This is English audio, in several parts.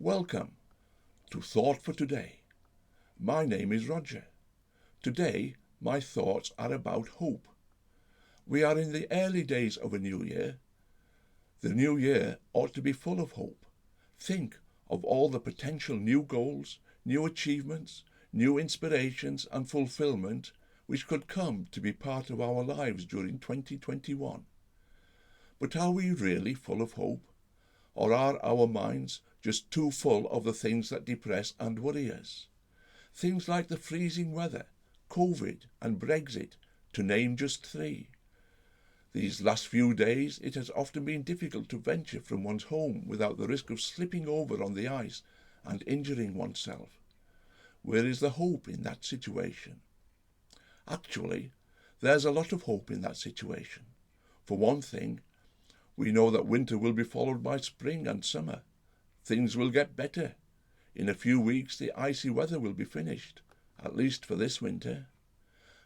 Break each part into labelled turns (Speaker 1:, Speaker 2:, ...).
Speaker 1: Welcome to Thought for Today. My name is Roger. Today, my thoughts are about hope. We are in the early days of a new year. The new year ought to be full of hope. Think of all the potential new goals, new achievements, new inspirations and fulfillment which could come to be part of our lives during 2021. But are we really full of hope? Or are our minds just too full of the things that depress and worry us? Things like the freezing weather, COVID and Brexit, to name just three. These last few days it has often been difficult to venture from one's home without the risk of slipping over on the ice and injuring oneself. Where is the hope in that situation? Actually, there's a lot of hope in that situation. For one thing, we know that winter will be followed by spring and summer. Things will get better. In a few weeks the icy weather will be finished, at least for this winter.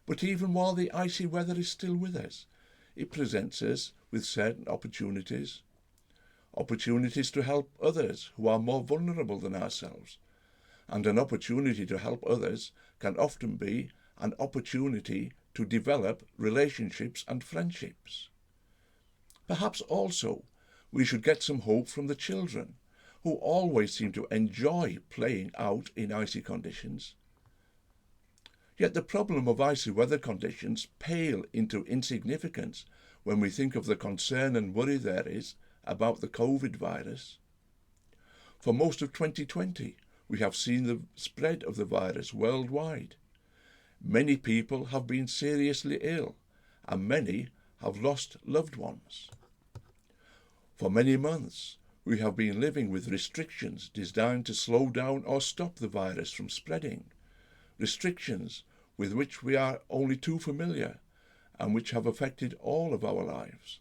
Speaker 1: But even while the icy weather is still with us, it presents us with certain opportunities. Opportunities to help others who are more vulnerable than ourselves. And an opportunity to help others can often be an opportunity to develop relationships and friendships. Perhaps also we should get some hope from the children, who always seem to enjoy playing out in icy conditions. Yet the problem of icy weather conditions pale into insignificance when we think of the concern and worry there is about the COVID virus. For most of 2020, we have seen the spread of the virus worldwide. Many people have been seriously ill, and many have lost loved ones. For many months, we have been living with restrictions designed to slow down or stop the virus from spreading, restrictions with which we are only too familiar and which have affected all of our lives.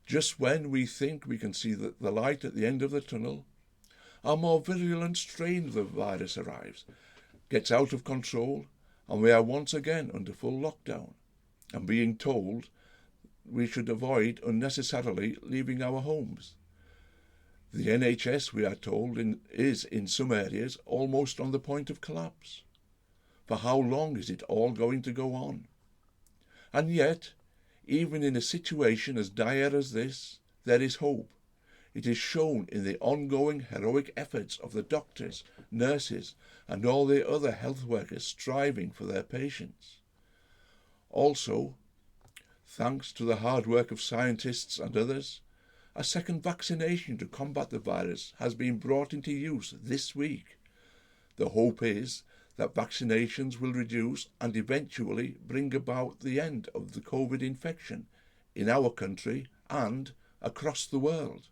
Speaker 1: Just when we think we can see the light at the end of the tunnel, a more virulent strain of the virus arrives, gets out of control, and we are once again under full lockdown and being told we should avoid unnecessarily leaving our homes. The NHS, we are told, is in some areas almost on the point of collapse. For how long is it all going to go on? And yet, even in a situation as dire as this, there is hope. It is shown in the ongoing heroic efforts of the doctors, nurses, and all the other health workers striving for their patients. Also, thanks to the hard work of scientists and others, a second vaccination to combat the virus has been brought into use this week. The hope is that vaccinations will reduce and eventually bring about the end of the COVID infection in our country and across the world.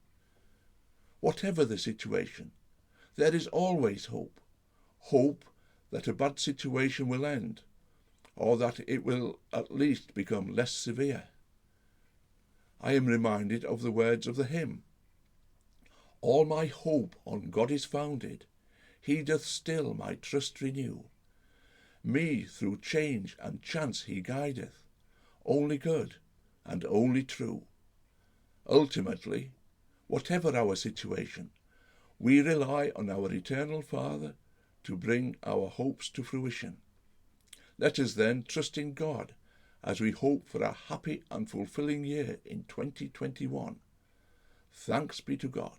Speaker 1: Whatever the situation, there is always hope. Hope that a bad situation will end, or that it will at least become less severe. I am reminded of the words of the hymn. All my hope on God is founded, he doth still my trust renew. Me through change and chance he guideth, only good and only true. Ultimately, whatever our situation, we rely on our eternal Father to bring our hopes to fruition. Let us then trust in God as we hope for a happy and fulfilling year in 2021. Thanks be to God.